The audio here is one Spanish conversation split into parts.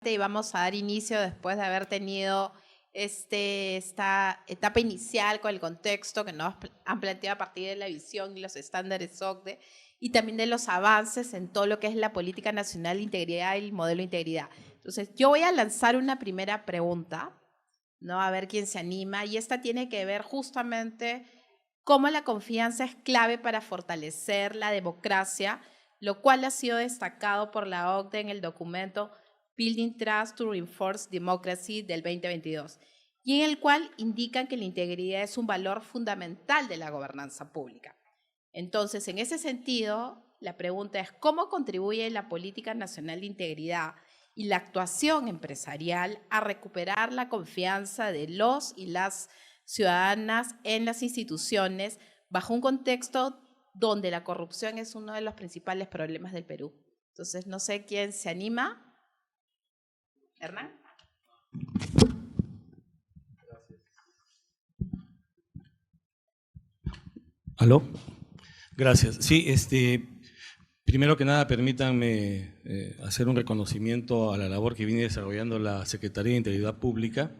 Y vamos a dar inicio después de haber tenido esta etapa inicial con el contexto que nos han planteado a partir de la visión y los estándares OCDE y también de los avances en todo lo que es la política nacional de integridad y el modelo de integridad. Entonces, yo voy a lanzar una primera pregunta, ¿no? A ver quién se anima, y esta tiene que ver justamente cómo la confianza es clave para fortalecer la democracia, lo cual ha sido destacado por la OCDE en el documento Building Trust to Reinforce Democracy del 2022, y en el cual indican que la integridad es un valor fundamental de la gobernanza pública. Entonces, en ese sentido, la pregunta es ¿cómo contribuye la política nacional de integridad y la actuación empresarial a recuperar la confianza de los y las ciudadanas en las instituciones bajo un contexto donde la corrupción es uno de los principales problemas del Perú? Entonces, no sé quién se anima. Hernán. ¿Aló? Gracias. Sí, primero que nada, permítanme hacer un reconocimiento a la labor que viene desarrollando la Secretaría de Integridad Pública.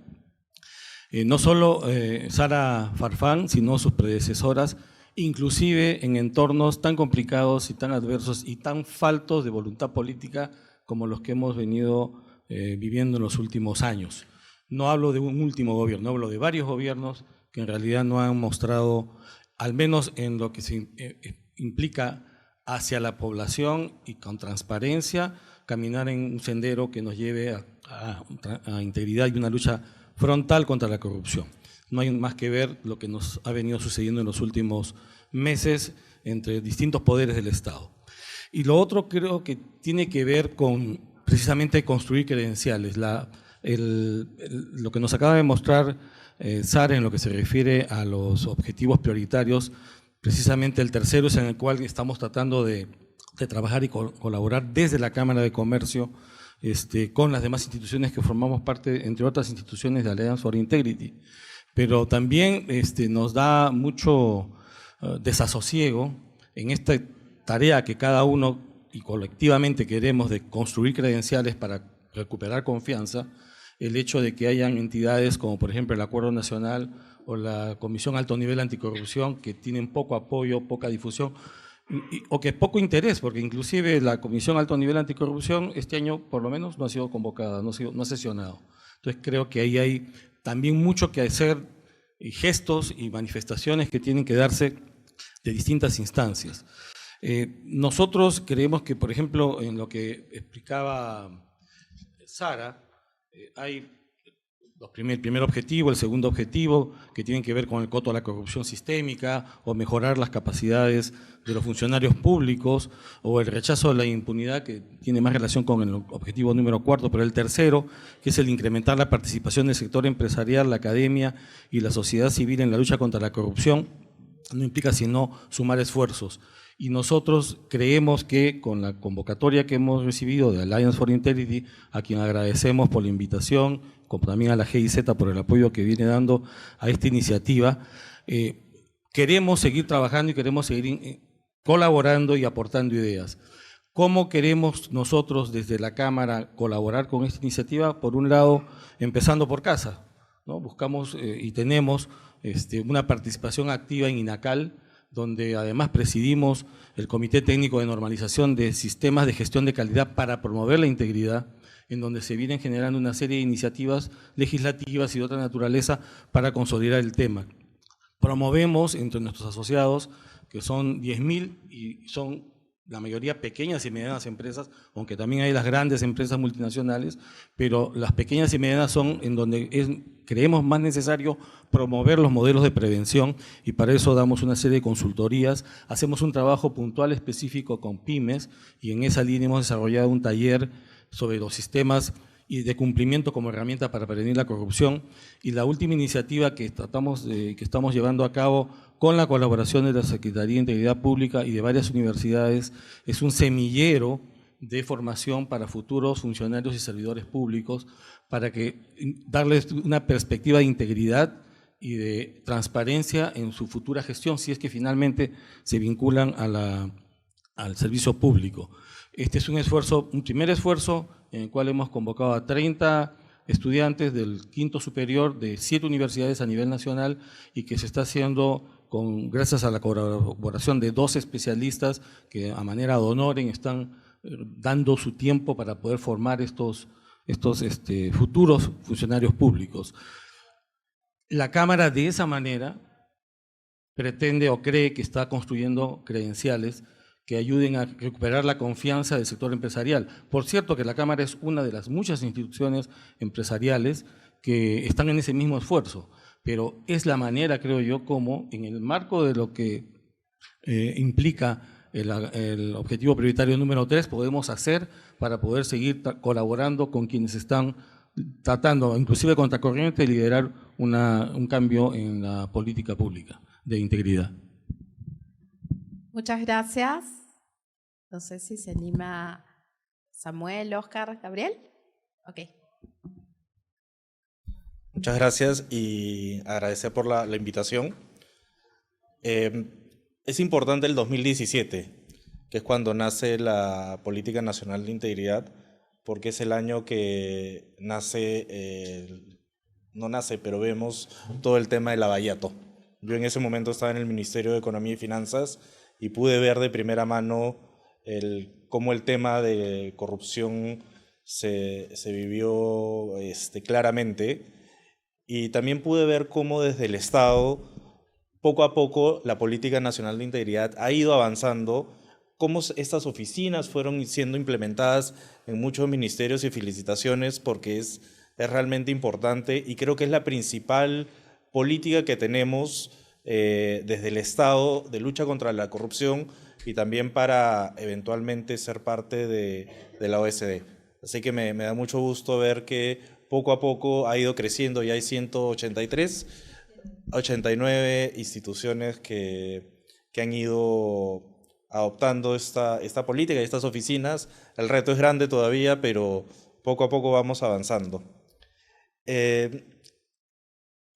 No solo Sara Farfán, sino sus predecesoras, inclusive en entornos tan complicados y tan adversos y tan faltos de voluntad política como los que hemos venido viviendo en los últimos años. No hablo de un último gobierno, hablo de varios gobiernos que en realidad no han mostrado, al menos en lo que se implica hacia la población y con transparencia, caminar en un sendero que nos lleve a integridad y una lucha frontal contra la corrupción. No hay más que ver lo que nos ha venido sucediendo en los últimos meses entre distintos poderes del Estado. Y lo otro creo que tiene que ver con precisamente construir credenciales. Lo que nos acaba de mostrar Sara en lo que se refiere a los objetivos prioritarios, precisamente el tercero es en el cual estamos tratando de trabajar y colaborar desde la Cámara de Comercio con las demás instituciones que formamos parte, entre otras instituciones de Alliance for Integrity. Pero también nos da mucho desasosiego en esta tarea que cada uno y colectivamente queremos de construir credenciales para recuperar confianza, el hecho de que hayan entidades como por ejemplo el Acuerdo Nacional o la Comisión Alto Nivel Anticorrupción que tienen poco apoyo, poca difusión o que poco interés, porque inclusive la Comisión Alto Nivel Anticorrupción este año por lo menos no ha sido convocada, no ha sesionado. Entonces creo que ahí hay también mucho que hacer y gestos y manifestaciones que tienen que darse de distintas instancias. Nosotros creemos que, por ejemplo, en lo que explicaba Sara, hay el primer objetivo, el segundo objetivo, que tienen que ver con el coto a la corrupción sistémica o mejorar las capacidades de los funcionarios públicos o el rechazo a la impunidad, que tiene más relación con el objetivo número cuarto, pero el tercero, que es el incrementar la participación del sector empresarial, la academia y la sociedad civil en la lucha contra la corrupción, no implica sino sumar esfuerzos. Y nosotros creemos que con la convocatoria que hemos recibido de Alliance for Integrity, a quien agradecemos por la invitación, como también a la GIZ por el apoyo que viene dando a esta iniciativa, queremos seguir trabajando y queremos seguir colaborando y aportando ideas. ¿Cómo queremos nosotros desde la Cámara colaborar con esta iniciativa? Por un lado, empezando por casa, ¿no? Buscamos y tenemos una participación activa en INACAL, donde además presidimos el Comité Técnico de Normalización de Sistemas de Gestión de Calidad para promover la integridad, en donde se vienen generando una serie de iniciativas legislativas y de otra naturaleza para consolidar el tema. Promovemos entre nuestros asociados, que son 10.000 y son la mayoría pequeñas y medianas empresas, aunque también hay las grandes empresas multinacionales, pero las pequeñas y medianas son en donde creemos más necesario promover los modelos de prevención y para eso damos una serie de consultorías, hacemos un trabajo puntual específico con pymes y en esa línea hemos desarrollado un taller sobre los sistemas y de cumplimiento como herramienta para prevenir la corrupción. Y la última iniciativa que estamos llevando a cabo con la colaboración de la Secretaría de Integridad Pública y de varias universidades es un semillero de formación para futuros funcionarios y servidores públicos para darles una perspectiva de integridad y de transparencia en su futura gestión, si es que finalmente se vinculan al servicio público. Este es un primer esfuerzo en el cual hemos convocado a 30 estudiantes del quinto superior de 7 universidades a nivel nacional y que se está haciendo gracias a la colaboración de 2 especialistas que a manera de honoren están dando su tiempo para poder formar estos futuros funcionarios públicos. La Cámara de esa manera pretende o cree que está construyendo credenciales que ayuden a recuperar la confianza del sector empresarial. Por cierto que la Cámara es una de las muchas instituciones empresariales que están en ese mismo esfuerzo, pero es la manera, creo yo, como en el marco de lo que implica el objetivo prioritario número 3 podemos hacer para poder seguir colaborando con quienes están tratando, inclusive contracorriente, de liderar un cambio en la política pública de integridad. Muchas gracias. No sé si se anima Samuel, Oscar, Gabriel. Ok. Muchas gracias y agradecer por la invitación. Es importante el 2017, que es cuando nace la Política Nacional de Integridad, porque es el año que no nace, pero vemos todo el tema del lavallato. Yo en ese momento estaba en el Ministerio de Economía y Finanzas y pude ver de primera mano cómo el tema de corrupción se vivió claramente, y también pude ver cómo desde el Estado, poco a poco, la Política Nacional de Integridad ha ido avanzando, cómo estas oficinas fueron siendo implementadas en muchos ministerios, y felicitaciones porque es realmente importante y creo que es la principal política que tenemos desde el Estado de lucha contra la corrupción y también para eventualmente ser parte de la OSD. Así que me da mucho gusto ver que poco a poco ha ido creciendo, ya hay 89 instituciones que han ido adoptando esta política y estas oficinas. El reto es grande todavía, pero poco a poco vamos avanzando.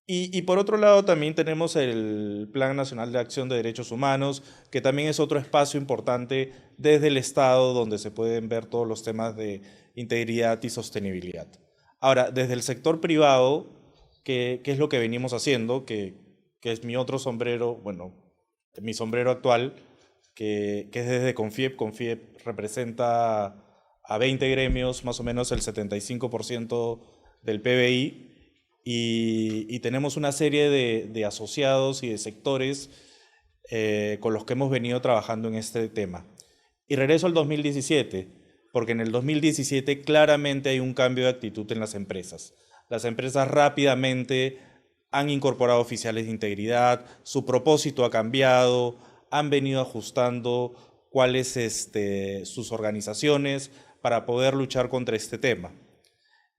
Y por otro lado también tenemos el Plan Nacional de Acción de Derechos Humanos, que también es otro espacio importante desde el Estado donde se pueden ver todos los temas de integridad y sostenibilidad. Ahora, desde el sector privado, ¿qué es lo que venimos haciendo? Que es mi otro sombrero, bueno, mi sombrero actual, que es desde Confiep. Confiep representa a 20 gremios, más o menos el 75% del PBI, y tenemos una serie de asociados y de sectores con los que hemos venido trabajando en este tema. Y regreso al 2017, porque en el 2017 claramente hay un cambio de actitud en las empresas. Las empresas rápidamente han incorporado oficiales de integridad, su propósito ha cambiado, han venido ajustando cuáles sus organizaciones para poder luchar contra este tema.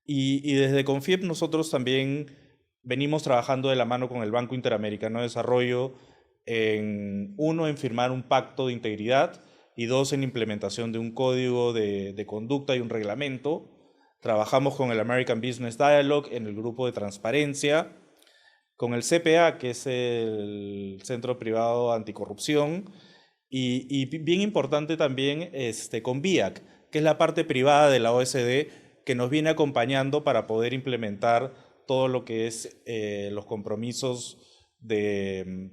Y desde Confiep nosotros también venimos trabajando de la mano con el Banco Interamericano de Desarrollo en firmar un pacto de integridad y 2, en implementación de un código de conducta y un reglamento. Trabajamos con el American Business Dialogue en el grupo de transparencia, con el CPA, que es el Centro Privado Anticorrupción, y bien importante también con BIAC, que es la parte privada de la OSD, que nos viene acompañando para poder implementar todo lo que es los compromisos de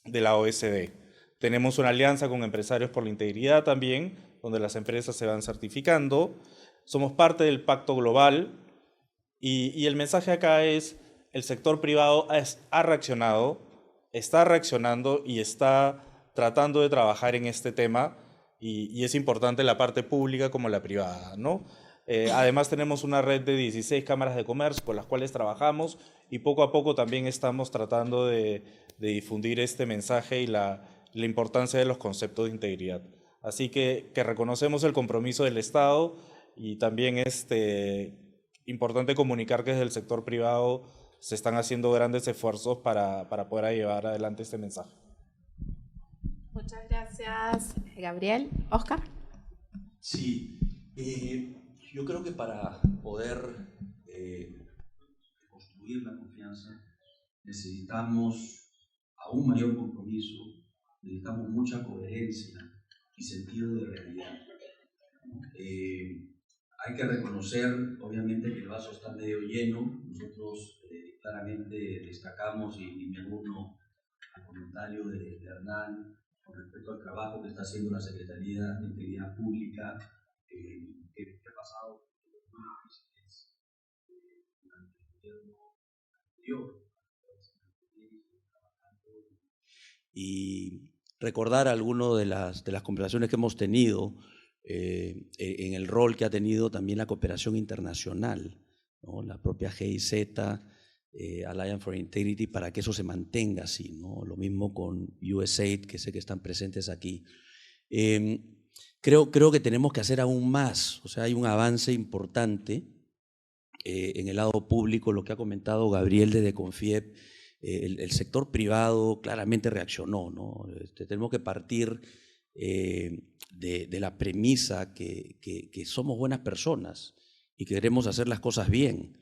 la OSD. Tenemos una alianza con Empresarios por la Integridad también, donde las empresas se van certificando. Somos parte del Pacto Global y el mensaje acá es: el sector privado ha reaccionado, está reaccionando y está tratando de trabajar en este tema, y es importante la parte pública como la privada, ¿no? Además tenemos una red de 16 cámaras de comercio con las cuales trabajamos y poco a poco también estamos tratando de difundir este mensaje y la importancia de los conceptos de integridad. Así que reconocemos el compromiso del Estado y también es importante comunicar que desde el sector privado se están haciendo grandes esfuerzos para poder llevar adelante este mensaje. Muchas gracias, Gabriel. Oscar. Sí, yo creo que para poder construir la confianza necesitamos aún mayor compromiso, necesitamos mucha coherencia y sentido de realidad. hay que reconocer, obviamente, que el vaso está medio lleno. Nosotros claramente destacamos, y me uno al comentario de Hernán con respecto al trabajo que está haciendo la Secretaría de Integridad Pública, que ha pasado durante el gobierno anterior. Y recordar algunas de las conversaciones que hemos tenido en el rol que ha tenido también la cooperación internacional, ¿no? La propia GIZ, Alliance for Integrity, para que eso se mantenga así, ¿no? Lo mismo con USAID, que sé que están presentes aquí. Creo que tenemos que hacer aún más, o sea, hay un avance importante en el lado público, lo que ha comentado Gabriel desde CONFIEP. El sector privado claramente reaccionó, ¿no? Tenemos que partir de la premisa que somos buenas personas y que queremos hacer las cosas bien,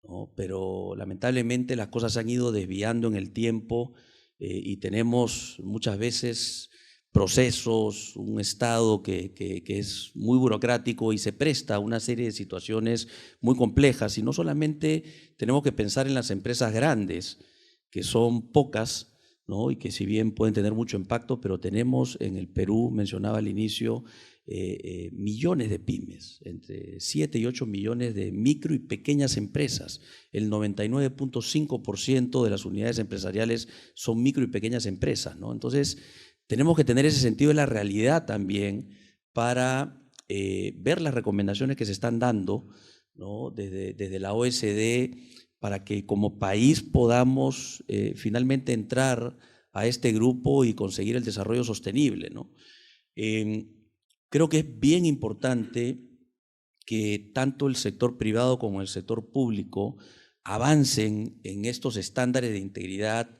¿no? Pero lamentablemente las cosas se han ido desviando en el tiempo y tenemos muchas veces procesos, un Estado que es muy burocrático y se presta a una serie de situaciones muy complejas. Y no solamente tenemos que pensar en las empresas grandes, que son pocas, ¿no? Y que si bien pueden tener mucho impacto, pero tenemos en el Perú, mencionaba al inicio, millones de pymes, entre 7 y 8 millones de micro y pequeñas empresas. El 99.5% de las unidades empresariales son micro y pequeñas empresas, ¿no? Entonces, tenemos que tener ese sentido de la realidad también para ver las recomendaciones que se están dando, ¿no? Desde la OSD, para que como país podamos finalmente entrar a este grupo y conseguir el desarrollo sostenible, ¿no? Creo que es bien importante que tanto el sector privado como el sector público avancen en estos estándares de integridad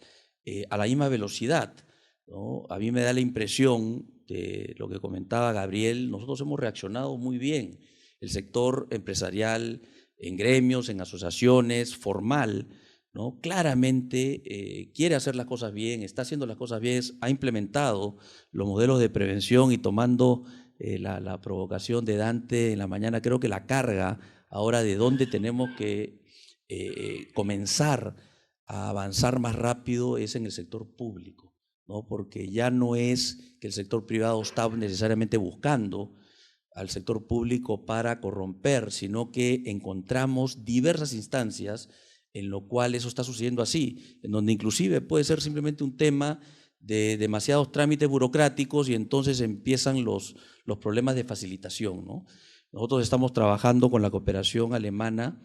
a la misma velocidad, ¿no? A mí me da la impresión de lo que comentaba Gabriel, nosotros hemos reaccionado muy bien. El sector empresarial, en gremios, en asociaciones, formal, ¿no? Claramente quiere hacer las cosas bien, está haciendo las cosas bien, ha implementado los modelos de prevención y tomando la provocación de Dante en la mañana, creo que la carga ahora de dónde tenemos que comenzar a avanzar más rápido es en el sector público, ¿no? Porque ya no es que el sector privado está necesariamente buscando al sector público para corromper, sino que encontramos diversas instancias en lo cual eso está sucediendo así, en donde inclusive puede ser simplemente un tema de demasiados trámites burocráticos y entonces empiezan los problemas de facilitación, ¿no? Nosotros estamos trabajando con la cooperación alemana,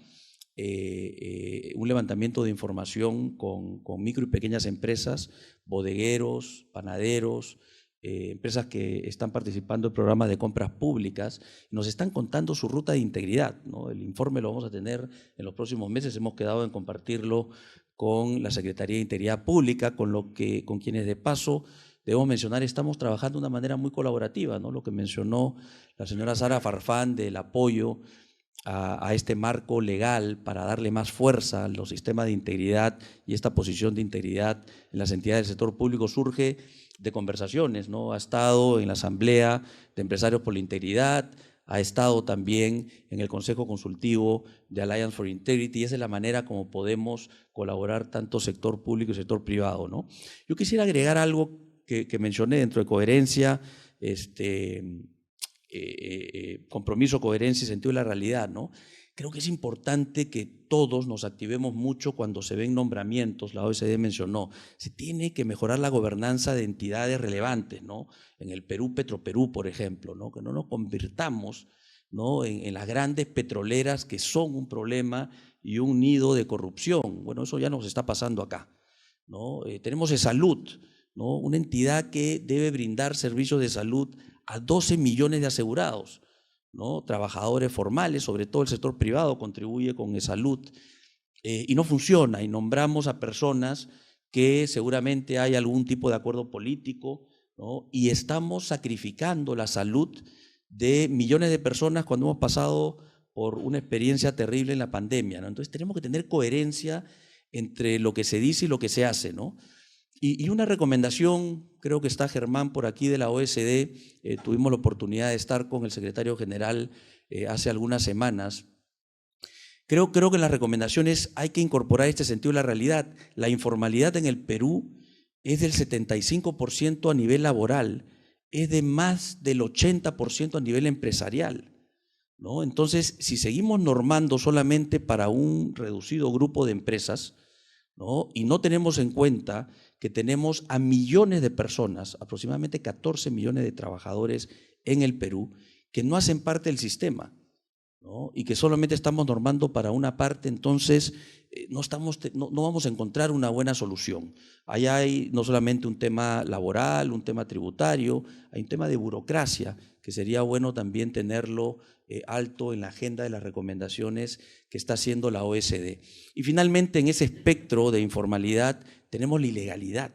un levantamiento de información con micro y pequeñas empresas, bodegueros, panaderos, empresas que están participando en programas de compras públicas, nos están contando su ruta de integridad, ¿no? El informe lo vamos a tener en los próximos meses, hemos quedado en compartirlo con la Secretaría de Integridad Pública, con quienes de paso, debo mencionar, estamos trabajando de una manera muy colaborativa, ¿no? Lo que mencionó la señora Sara Farfán del apoyo a este marco legal para darle más fuerza a los sistemas de integridad, y esta posición de integridad en las entidades del sector público surge de conversaciones, ¿no? Ha estado en la Asamblea de Empresarios por la Integridad, ha estado también en el Consejo Consultivo de Alliance for Integrity, y esa es la manera como podemos colaborar tanto sector público y sector privado, ¿no? Yo quisiera agregar algo que mencioné dentro de coherencia, compromiso, coherencia y sentido de la realidad, ¿no? Creo que es importante que todos nos activemos mucho cuando se ven nombramientos. La OECD mencionó, se tiene que mejorar la gobernanza de entidades relevantes, ¿no? En el Perú, Petroperú, por ejemplo, ¿no? Que no nos convirtamos, ¿no? en las grandes petroleras que son un problema y un nido de corrupción. Bueno, eso ya nos está pasando acá, ¿no? Tenemos de salud, ¿no? Una entidad que debe brindar servicios de salud a 12 millones de asegurados, ¿no? Trabajadores formales, sobre todo el sector privado contribuye con salud, y no funciona, y nombramos a personas que seguramente hay algún tipo de acuerdo político, ¿no? Y estamos sacrificando la salud de millones de personas cuando hemos pasado por una experiencia terrible en la pandemia, ¿no? Entonces tenemos que tener coherencia entre lo que se dice y lo que se hace, ¿no? Y una recomendación, creo que está Germán por aquí de la OSD, tuvimos la oportunidad de estar con el secretario general hace algunas semanas. Creo que en las recomendaciones hay que incorporar este sentido de la realidad. La informalidad en el Perú es del 75% a nivel laboral, es de más del 80% a nivel empresarial, ¿no? Entonces, si seguimos normando solamente para un reducido grupo de empresas, ¿no? Y no tenemos en cuenta que tenemos a millones de personas, aproximadamente 14 millones de trabajadores en el Perú, que no hacen parte del sistema, ¿no? Y que solamente estamos normando para una parte, entonces no vamos a encontrar una buena solución. Ahí hay no solamente un tema laboral, un tema tributario, hay un tema de burocracia, que sería bueno también tenerlo alto en la agenda de las recomendaciones que está haciendo la OECD. Y finalmente, en ese espectro de informalidad tenemos la ilegalidad,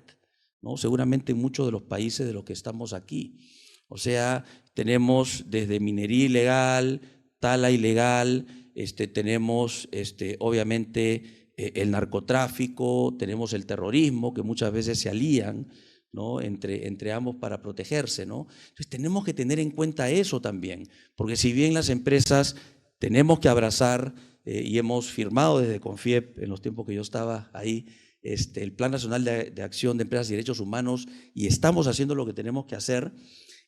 ¿no? Seguramente en muchos de los países de los que estamos aquí. O sea, tenemos desde minería ilegal, tala ilegal, tenemos obviamente el narcotráfico, tenemos el terrorismo, que muchas veces se alían, ¿no? entre ambos para protegerse, ¿no? Entonces tenemos que tener en cuenta eso también, porque si bien las empresas tenemos que abrazar, y hemos firmado desde CONFIEP en los tiempos que yo estaba ahí, el Plan Nacional de Acción de Empresas y Derechos Humanos, y estamos haciendo lo que tenemos que hacer,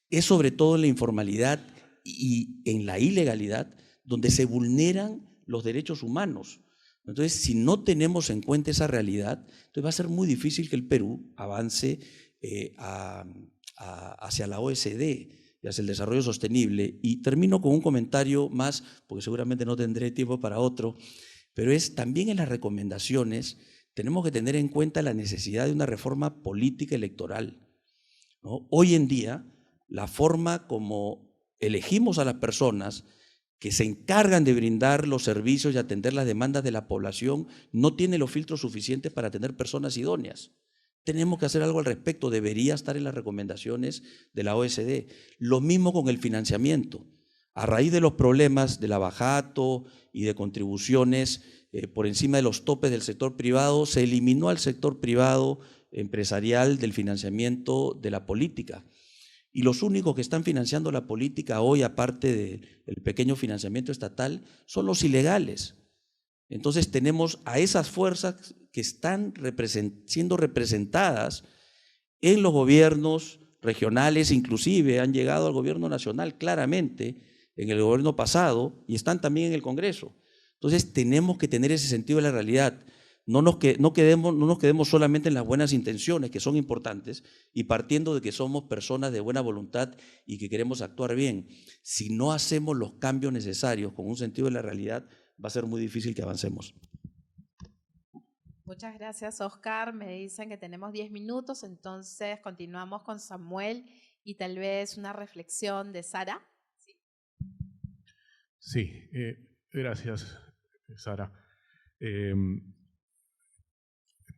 es sobre todo en la informalidad y en la ilegalidad donde se vulneran los derechos humanos. Entonces, si no tenemos en cuenta esa realidad, entonces va a ser muy difícil que el Perú avance hacia la OECD y hacia el desarrollo sostenible. Y termino con un comentario más, porque seguramente no tendré tiempo para otro, pero es también en las recomendaciones tenemos que tener en cuenta la necesidad de una reforma política electoral, ¿no? Hoy en día, la forma como elegimos a las personas que se encargan de brindar los servicios y atender las demandas de la población no tiene los filtros suficientes para tener personas idóneas. Tenemos que hacer algo al respecto, debería estar en las recomendaciones de la OECD. Lo mismo con el financiamiento. A raíz de los problemas del abajato y de contribuciones por encima de los topes del sector privado, se eliminó al sector privado empresarial del financiamiento de la política. Y los únicos que están financiando la política hoy, aparte del pequeño financiamiento estatal, son los ilegales. Entonces tenemos a esas fuerzas que están siendo representadas en los gobiernos regionales, inclusive han llegado al gobierno nacional claramente en el gobierno pasado y están también en el Congreso. Entonces tenemos que tener ese sentido de la realidad. No nos quedemos solamente en las buenas intenciones, que son importantes, y partiendo de que somos personas de buena voluntad y que queremos actuar bien. Si no hacemos los cambios necesarios con un sentido de la realidad, va a ser muy difícil que avancemos. Muchas gracias, Oscar. Me dicen que tenemos 10 minutos, entonces continuamos con Samuel y tal vez una reflexión de Sara. Sí, gracias, Sara.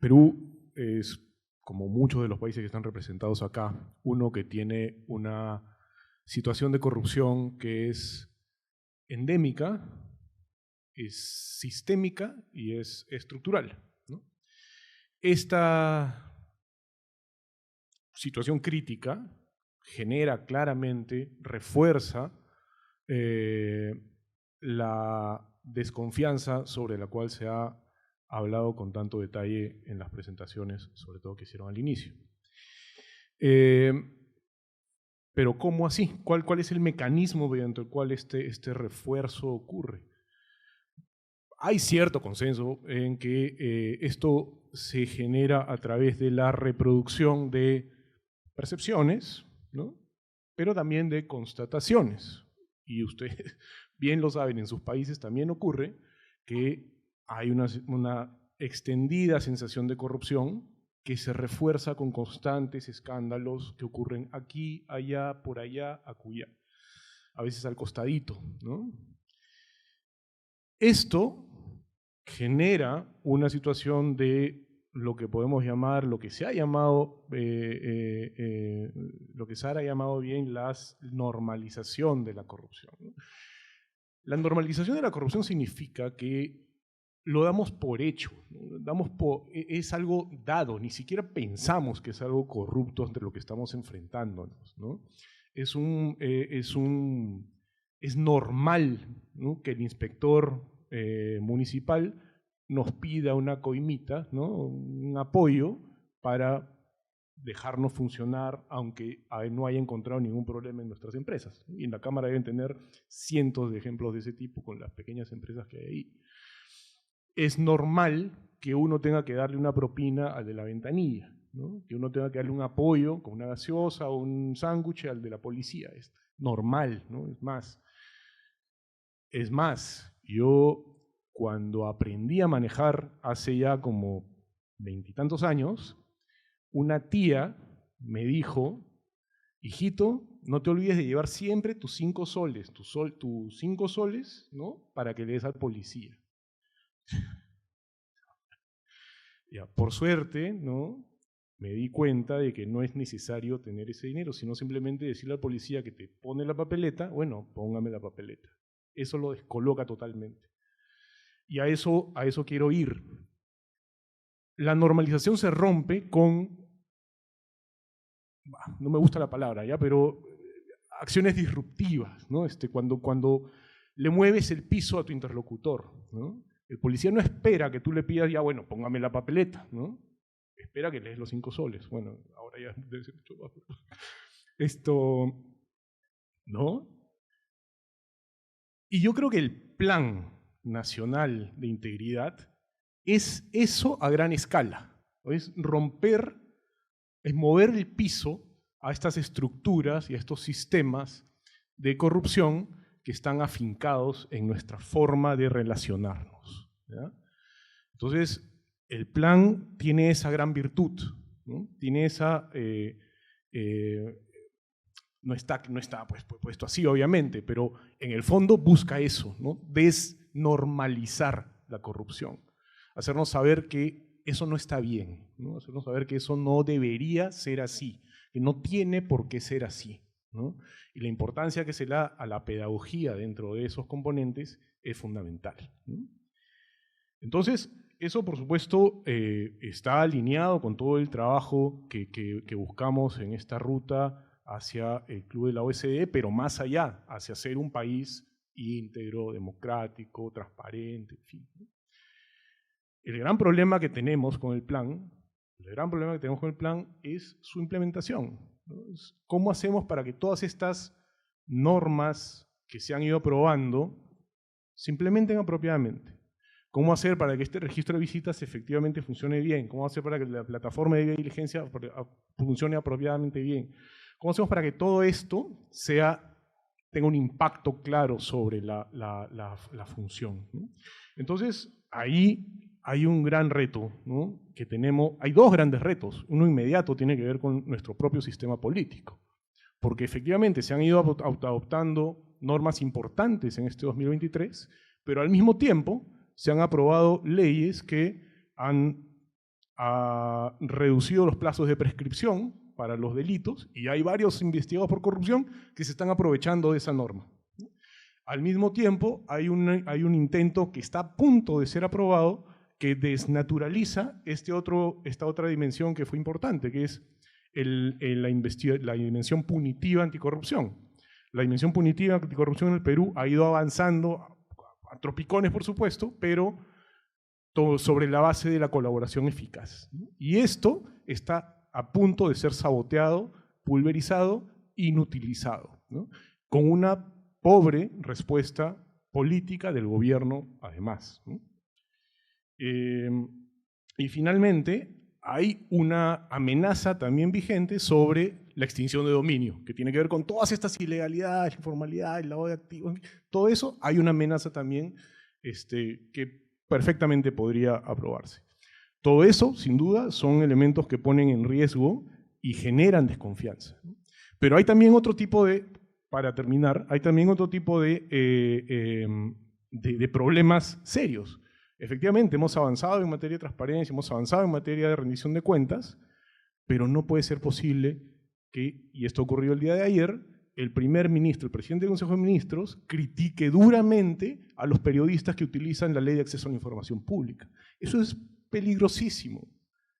Perú es, como muchos de los países que están representados acá, uno que tiene una situación de corrupción que es endémica, es sistémica y es estructural, ¿no? Esta situación crítica genera claramente, refuerza la desconfianza sobre la cual se ha hablado con tanto detalle en las presentaciones, sobre todo que hicieron al inicio. Pero ¿cómo así? ¿Cuál es el mecanismo mediante el cual este refuerzo ocurre? Hay cierto consenso en que esto se genera a través de la reproducción de percepciones, ¿no? Pero también de constataciones. Y ustedes bien lo saben, en sus países también ocurre que hay una extendida sensación de corrupción que se refuerza con constantes escándalos que ocurren aquí, allá, por allá, acullá, a veces al costadito, ¿no? Esto genera una situación de lo que podemos llamar, lo que se ha llamado, lo que Sara ha llamado bien la normalización de la corrupción, ¿no? La normalización de la corrupción significa que lo damos por hecho, ¿no? Es algo dado, ni siquiera pensamos que es algo corrupto ante lo que estamos enfrentándonos, ¿no? Es un es normal, ¿no?, que el inspector municipal nos pida una coimita, ¿no?, un apoyo para dejarnos funcionar, aunque no haya encontrado ningún problema en nuestras empresas. Y en la Cámara deben tener cientos de ejemplos de ese tipo con las pequeñas empresas que hay ahí. Es normal que uno tenga que darle una propina al de la ventanilla, ¿no?, que uno tenga que darle un apoyo con una gaseosa o un sándwich al de la policía. Es normal, ¿no? Es más, yo cuando aprendí a manejar hace ya como 20 y tantos años, una tía me dijo: hijito, no te olvides de llevar siempre tus 5 soles, tus 5 soles, ¿no?, para que le des al policía. Ya, por suerte, ¿no?, me di cuenta de que no es necesario tener ese dinero, sino simplemente decirle al policía que te pone la papeleta: bueno, póngame la papeleta. Eso lo descoloca totalmente. Y a eso quiero ir. La normalización se rompe con, no me gusta la palabra, ¿ya?, pero acciones disruptivas, ¿no? Cuando le mueves el piso a tu interlocutor, ¿no? El policía no espera que tú le pidas: ya, bueno, póngame la papeleta, ¿no? Espera que le des los 5 soles. Bueno, ahora ya debe ser mucho más. ¿No? Y yo creo que el Plan Nacional de Integridad es eso a gran escala. Es romper, es mover el piso a estas estructuras y a estos sistemas de corrupción que están afincados en nuestra forma de relacionarnos, ¿ya? Entonces, el plan tiene esa gran virtud, ¿no? Tiene esa... no está pues puesto así, obviamente, pero en el fondo busca eso, ¿no? Desnormalizar la corrupción, hacernos saber que eso no está bien, ¿no? Hacernos saber que eso no debería ser así, que no tiene por qué ser así, ¿no? Y la importancia que se da a la pedagogía dentro de esos componentes es fundamental, ¿no? Entonces, eso por supuesto está alineado con todo el trabajo que buscamos en esta ruta hacia el Club de la OSD, pero más allá, hacia ser un país íntegro, democrático, transparente, en fin. El gran problema que tenemos con el plan, es su implementación, ¿no? ¿Cómo hacemos para que todas estas normas que se han ido aprobando se implementen apropiadamente? ¿Cómo hacer para que este registro de visitas efectivamente funcione bien? ¿Cómo hacer para que la plataforma de diligencia funcione apropiadamente bien? ¿Cómo hacemos para que todo esto tenga un impacto claro sobre la función, ¿no? Entonces, ahí hay un gran reto, ¿no?, que tenemos. Hay 2 grandes retos. Uno inmediato tiene que ver con nuestro propio sistema político, porque efectivamente se han ido adoptando normas importantes en este 2023, pero al mismo tiempo se han aprobado leyes que han reducido los plazos de prescripción para los delitos, y hay varios investigados por corrupción que se están aprovechando de esa norma. Al mismo tiempo, hay un intento que está a punto de ser aprobado que desnaturaliza esta otra dimensión que fue importante, que es la dimensión punitiva anticorrupción. La dimensión punitiva anticorrupción en el Perú ha ido avanzando a tropicones, por supuesto, pero todo sobre la base de la colaboración eficaz, ¿no? Y esto está a punto de ser saboteado, pulverizado, inutilizado, ¿no?, con una pobre respuesta política del gobierno, además, ¿no? Y finalmente, hay una amenaza también vigente sobre la extinción de dominio, que tiene que ver con todas estas ilegalidades, informalidades, lavado de activos, todo eso. Hay una amenaza también que perfectamente podría aprobarse. Todo eso, sin duda, son elementos que ponen en riesgo y generan desconfianza, ¿no? Pero hay también otro tipo para terminar, hay también otro tipo de problemas serios. Efectivamente, hemos avanzado en materia de transparencia, hemos avanzado en materia de rendición de cuentas, pero no puede ser posible que, y esto ocurrió el día de ayer, el primer ministro, el presidente del Consejo de Ministros, critique duramente a los periodistas que utilizan la Ley de Acceso a la Información Pública. Eso es peligrosísimo.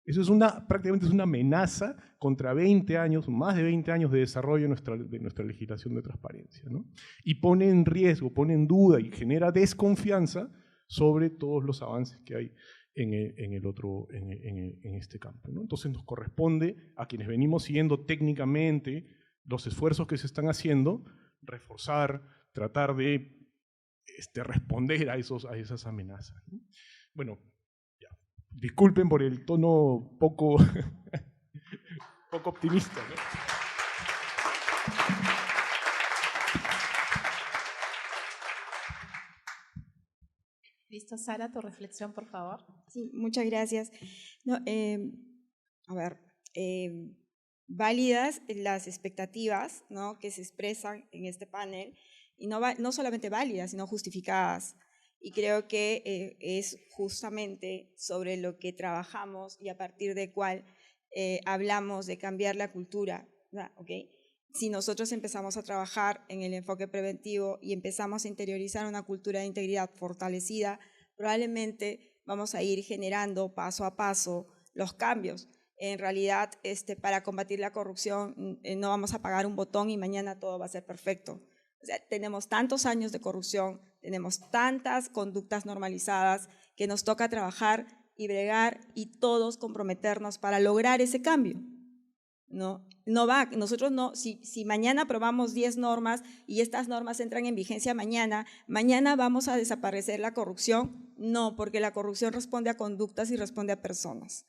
Eso es prácticamente es una amenaza contra 20 años, más de 20 años de desarrollo de nuestra legislación de transparencia, ¿no? Y pone en riesgo, pone en duda y genera desconfianza sobre todos los avances que hay en este campo, ¿no? Entonces nos corresponde a quienes venimos siguiendo técnicamente los esfuerzos que se están haciendo, reforzar, tratar de responder a esas amenazas, ¿no? Bueno, ya. Disculpen por el tono poco, poco optimista, ¿no? Listo, Sara, tu reflexión, por favor. Sí, muchas gracias. No, a ver, válidas las expectativas, ¿no?, que se expresan en este panel, y no solamente válidas, sino justificadas. Y creo que es justamente sobre lo que trabajamos y a partir de cuál hablamos de cambiar la cultura, ¿okay? Si nosotros empezamos a trabajar en el enfoque preventivo y empezamos a interiorizar una cultura de integridad fortalecida, probablemente vamos a ir generando paso a paso los cambios. En realidad, para combatir la corrupción no vamos a apagar un botón y mañana todo va a ser perfecto. O sea, tenemos tantos años de corrupción, tenemos tantas conductas normalizadas que nos toca trabajar y bregar y todos comprometernos para lograr ese cambio. Nosotros no, si mañana aprobamos 10 normas y estas normas entran en vigencia mañana vamos a desaparecer la corrupción. No, porque la corrupción responde a conductas y responde a personas.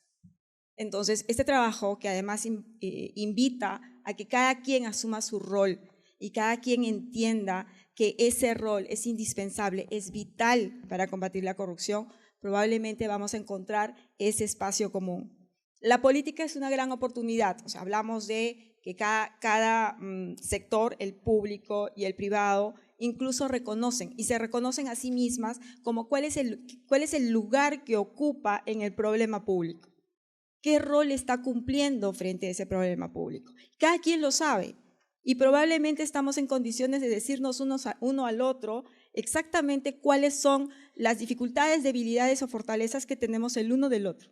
Entonces, este trabajo que además invita a que cada quien asuma su rol y cada quien entienda que ese rol es indispensable, es vital para combatir la corrupción, probablemente vamos a encontrar ese espacio común. La política es una gran oportunidad, o sea, hablamos de que cada sector, el público y el privado, incluso reconocen y se reconocen a sí mismas como cuál es el lugar que ocupa en el problema público, qué rol está cumpliendo frente a ese problema público. Cada quien lo sabe y probablemente estamos en condiciones de decirnos uno al otro exactamente cuáles son las dificultades, debilidades o fortalezas que tenemos el uno del otro.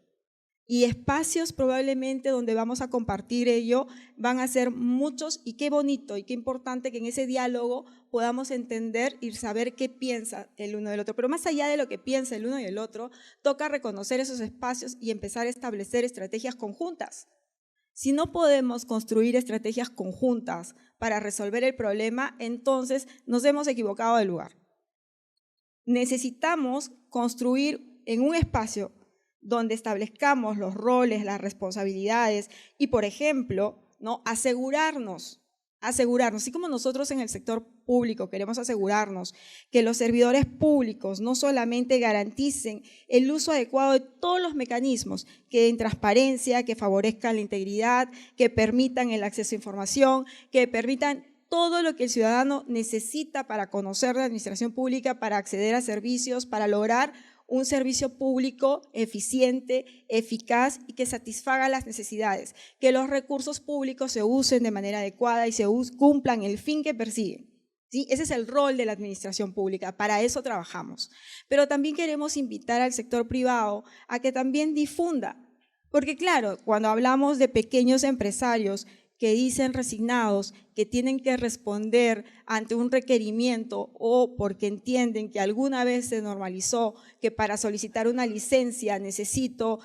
Y espacios probablemente donde vamos a compartir ello van a ser muchos, y qué bonito y qué importante que en ese diálogo podamos entender y saber qué piensa el uno del otro. Pero más allá de lo que piensa el uno y el otro, toca reconocer esos espacios y empezar a establecer estrategias conjuntas. Si no podemos construir estrategias conjuntas para resolver el problema, entonces nos hemos equivocado de lugar. Necesitamos construir en un espacio donde establezcamos los roles, las responsabilidades y, por ejemplo, asegurarnos, así como nosotros en el sector público queremos asegurarnos que los servidores públicos no solamente garanticen el uso adecuado de todos los mecanismos que den transparencia, que favorezcan la integridad, que permitan el acceso a información, que permitan todo lo que el ciudadano necesita para conocer la administración pública, para acceder a servicios, para lograr un servicio público eficiente, eficaz y que satisfaga las necesidades, que los recursos públicos se usen de manera adecuada y cumplan el fin que persiguen. ¿Sí? Ese es el rol de la administración pública, para eso trabajamos. Pero también queremos invitar al sector privado a que también difunda, porque claro, cuando hablamos de pequeños empresarios que dicen resignados que tienen que responder ante un requerimiento o porque entienden que alguna vez se normalizó que para solicitar una licencia necesito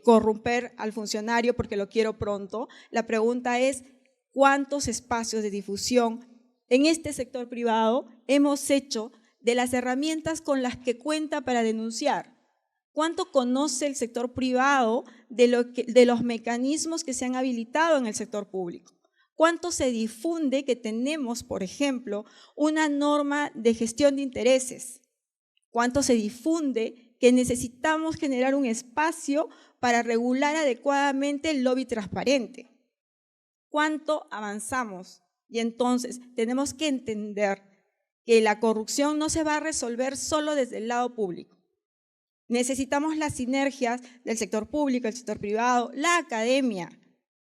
corromper al funcionario porque lo quiero pronto, la pregunta es ¿cuántos espacios de difusión en este sector privado hemos hecho de las herramientas con las que cuenta para denunciar? ¿Cuánto conoce el sector privado de los mecanismos que se han habilitado en el sector público? ¿Cuánto se difunde que tenemos, por ejemplo, una norma de gestión de intereses? ¿Cuánto se difunde que necesitamos generar un espacio para regular adecuadamente el lobby transparente? ¿Cuánto avanzamos? Y entonces tenemos que entender que la corrupción no se va a resolver solo desde el lado público. Necesitamos las sinergias del sector público, el sector privado, la academia,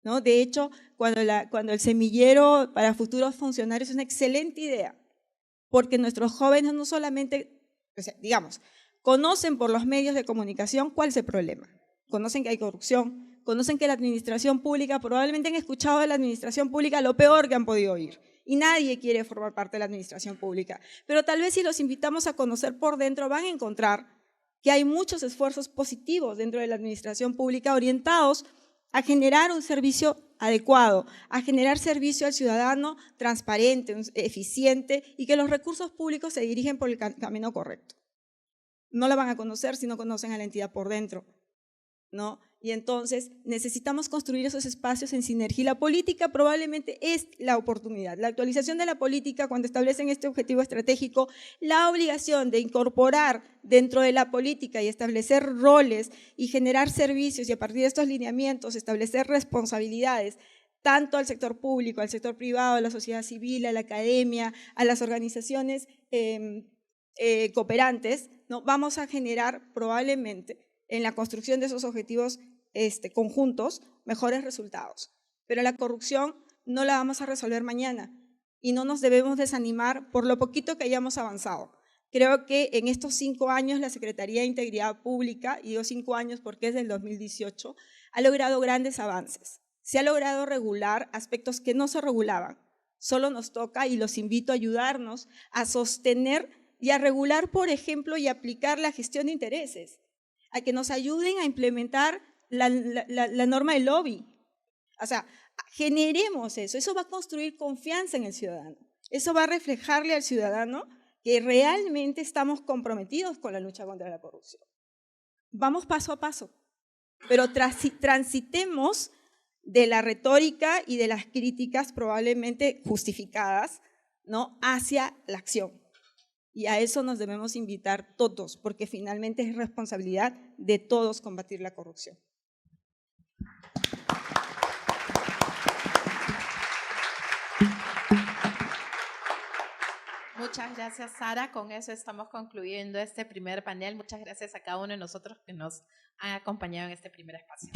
¿no? De hecho, cuando el semillero para futuros funcionarios es una excelente idea, porque nuestros jóvenes no solamente, conocen por los medios de comunicación cuál es el problema, conocen que hay corrupción, conocen que la administración pública, probablemente han escuchado de la administración pública lo peor que han podido oír. Y nadie quiere formar parte de la administración pública. Pero tal vez si los invitamos a conocer por dentro, van a encontrar que hay muchos esfuerzos positivos dentro de la administración pública orientados a generar un servicio adecuado, a generar servicio al ciudadano transparente, eficiente y que los recursos públicos se dirigen por el camino correcto. No la van a conocer si no conocen a la entidad por dentro, ¿no? Y entonces necesitamos construir esos espacios en sinergia. Y la política probablemente es la oportunidad. La actualización de la política, cuando establecen este objetivo estratégico, la obligación de incorporar dentro de la política y establecer roles y generar servicios y a partir de estos lineamientos establecer responsabilidades tanto al sector público, al sector privado, a la sociedad civil, a la academia, a las organizaciones cooperantes, ¿no? Vamos a generar probablemente en la construcción de esos objetivos conjuntos mejores resultados. Pero la corrupción no la vamos a resolver mañana y no nos debemos desanimar por lo poquito que hayamos avanzado. Creo que en estos 5 años la Secretaría de Integridad Pública, y digo 5 años porque es del 2018, ha logrado grandes avances. Se ha logrado regular aspectos que no se regulaban. Solo nos toca, y los invito a ayudarnos, a sostener y a regular, por ejemplo, y aplicar la gestión de intereses, a que nos ayuden a implementar la norma del lobby. O sea, generemos eso. Eso va a construir confianza en el ciudadano. Eso va a reflejarle al ciudadano que realmente estamos comprometidos con la lucha contra la corrupción. Vamos paso a paso, pero transitemos de la retórica y de las críticas probablemente justificadas, ¿no?, hacia la acción. Y a eso nos debemos invitar todos, porque finalmente es responsabilidad de todos combatir la corrupción. Muchas gracias, Sara. Con eso estamos concluyendo este primer panel. Muchas gracias a cada uno de nosotros que nos han acompañado en este primer espacio.